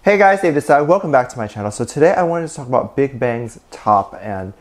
Hey guys, Dave this side. Welcome back to my channel. So today I wanted to talk about Big Bang's T.O.P and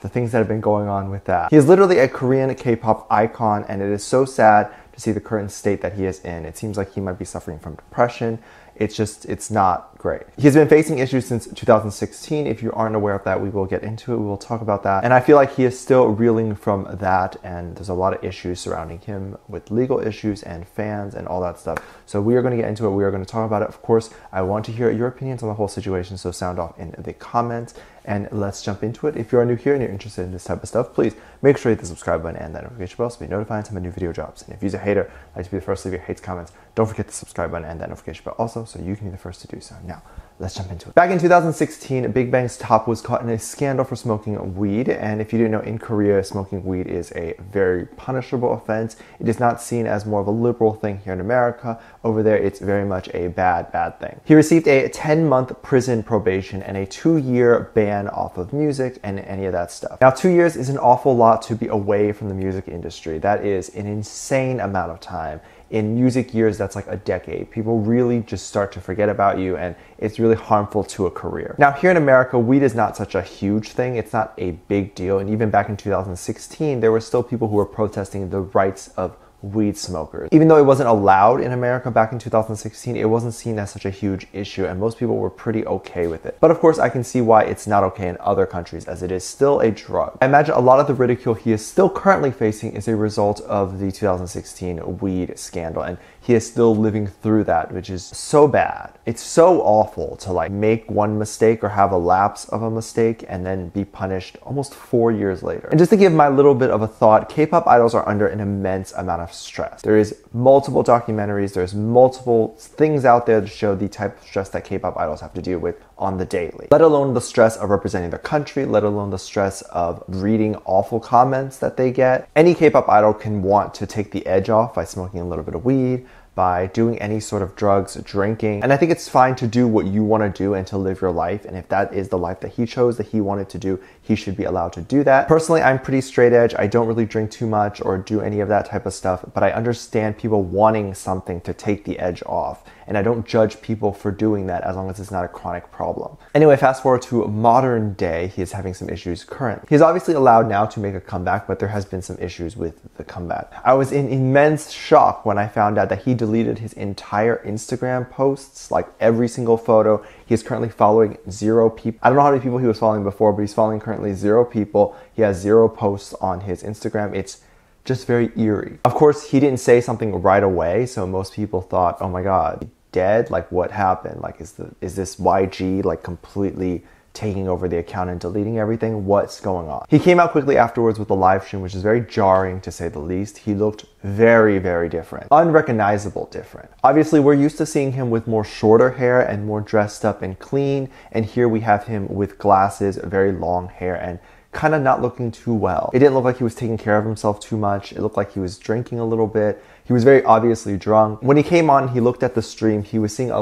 the things that have been going on with that. He is literally a Korean K-pop icon, and it is so sad to see the current state that he is in. It seems like he might be suffering from depression. It's not great. He's been facing issues since 2016. If you aren't aware of that, we will get into it. We will talk about that. And I feel like he is still reeling from that, and there's a lot of issues surrounding him with legal issues and fans and all that stuff. So we are going to get into it. We are going to talk about it. Of course, I want to hear your opinions on the whole situation, so sound off in the comments. And let's jump into it. If you are new here and you're interested in this type of stuff, please make sure you hit the subscribe button and that notification bell so be notified anytime a new video drops. And if you're a hater, like to be the first to leave your hates comments, don't forget the subscribe button and that notification bell also so you can be the first to do so. Now, let's jump into it. Back in 2016, Big Bang's T.O.P was caught in a scandal for smoking weed. And if you didn't know, in Korea, smoking weed is a very punishable offense. It is not seen as more of a liberal thing here in America. Over there, it's very much a bad thing. He received a 10-month prison probation and a 2-year ban off of music and any of that stuff. Now, 2 years is an awful lot to be away from the music industry. That is an insane amount of time. In music years, that's like a decade. People really just start to forget about you, and it's really harmful to a career. Now, here in America, weed is not such a huge thing. It's not a big deal. And even back in 2016, there were still people who were protesting the rights of weed smokers. Even though it wasn't allowed in America back in 2016, it wasn't seen as such a huge issue, and most people were pretty okay with it. But of course, I can see why it's not okay in other countries, as it is still a drug. I imagine a lot of the ridicule he is still currently facing is a result of the 2016 weed scandal, and he is still living through that, which is so bad. It's so awful to like make one mistake or have a lapse of a mistake and then be punished almost 4 years later. And just to give my little bit of a thought, K-pop idols are under an immense amount of stress. There is multiple documentaries, there's multiple things out there to show the type of stress that K-pop idols have to deal with on the daily. Let alone the stress of representing their country, let alone the stress of reading awful comments that they get. Any K-pop idol can want to take the edge off by smoking a little bit of weed, by doing any sort of drugs, drinking. And I think it's fine to do what you want to do and to live your life. And if that is the life that he chose, that he wanted to do, he should be allowed to do that. Personally, I'm pretty straight edge. I don't really drink too much or do any of that type of stuff, but I understand people wanting something to take the edge off. And I don't judge people for doing that as long as it's not a chronic problem. Anyway, fast forward to modern day, he is having some issues currently. He's obviously allowed now to make a comeback, but there has been some issues with the comeback. I was in immense shock when I found out that he deleted his entire Instagram posts, like every single photo. He is currently following 0 people. I don't know how many people he was following before, but he's following currently 0 people. He has 0 posts on his Instagram. It's just very eerie. Of course, he didn't say something right away, so most people thought, oh my God, dead? Like, what happened? Like, is this YG like completely taking over the account and deleting everything? What's going on? He came out quickly afterwards with a live stream, which is very jarring to say the least. He looked very different, unrecognizable different. Obviously, we're used to seeing him with more shorter hair and more dressed up and clean, and here we have him with glasses, very long hair, and kind of not looking too well. It didn't look like he was taking care of himself too much. It looked like he was drinking a little bit. He was very obviously drunk. When he came on, he looked at the stream. He was seeing an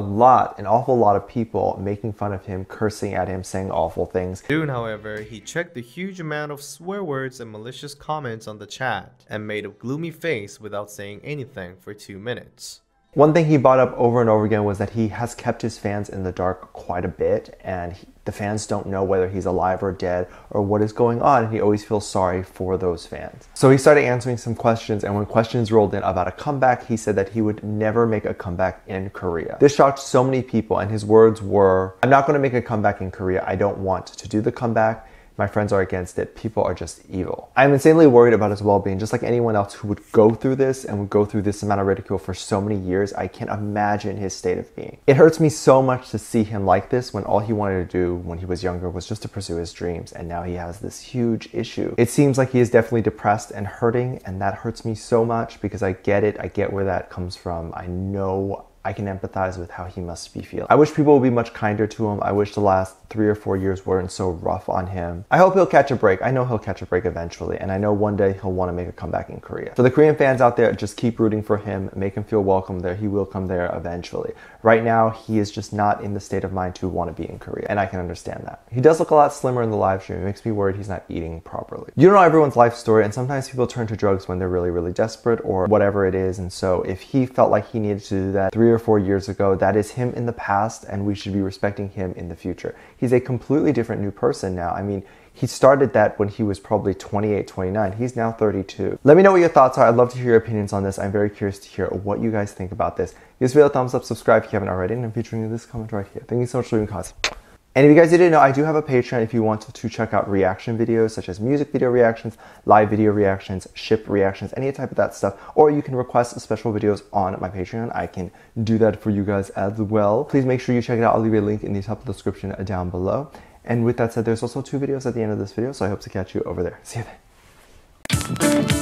awful lot of people making fun of him, cursing at him, saying awful things. Soon, however, he checked the huge amount of swear words and malicious comments on the chat and made a gloomy face without saying anything for 2 minutes. One thing he brought up over and over again was that he has kept his fans in the dark quite a bit, and the fans don't know whether he's alive or dead or what is going on, and he always feels sorry for those fans. So he started answering some questions, and when questions rolled in about a comeback, he said that he would never make a comeback in Korea. This shocked so many people, and his words were, "I'm not going to make a comeback in Korea. I don't want to do the comeback. My friends are against it. People are just evil." I'm insanely worried about his well-being, just like anyone else who would go through this and would go through this amount of ridicule for so many years. I can't imagine his state of being. It hurts me so much to see him like this when all he wanted to do when he was younger was just to pursue his dreams, and now he has this huge issue. It seems like he is definitely depressed and hurting, and that hurts me so much because I get it. I get where that comes from. I know I can empathize with how he must be feeling. I wish people would be much kinder to him. I wish the last 3 or 4 years weren't so rough on him. I hope he'll catch a break. I know he'll catch a break eventually, and I know one day he'll want to make a comeback in Korea. For the Korean fans out there, just keep rooting for him, make him feel welcome there. He will come there eventually. Right now, he is just not in the state of mind to want to be in Korea, and I can understand that. He does look a lot slimmer in the live stream. It makes me worried he's not eating properly. You don't know everyone's life story, and sometimes people turn to drugs when they're really desperate or whatever it is, and so if he felt like he needed to do that 3 or or 4 years ago. That is him in the past, and we should be respecting him in the future. He's a completely different new person now. I mean, he started that when he was probably 28, 29. He's now 32. Let me know what your thoughts are. I'd love to hear your opinions on this. I'm very curious to hear what you guys think about this. Give this video a thumbs up, subscribe if you haven't already, and I'm featuring this comment right here. Thank you so much for leaving comments. And if you guys didn't know, I do have a Patreon if you want to check out reaction videos such as music video reactions, live video reactions, ship reactions, any type of that stuff. Or you can request special videos on my Patreon. I can do that for you guys as well. Please make sure you check it out. I'll leave a link in the top of the description down below. And with that said, there's also 2 videos at the end of this video, so I hope to catch you over there. See you then.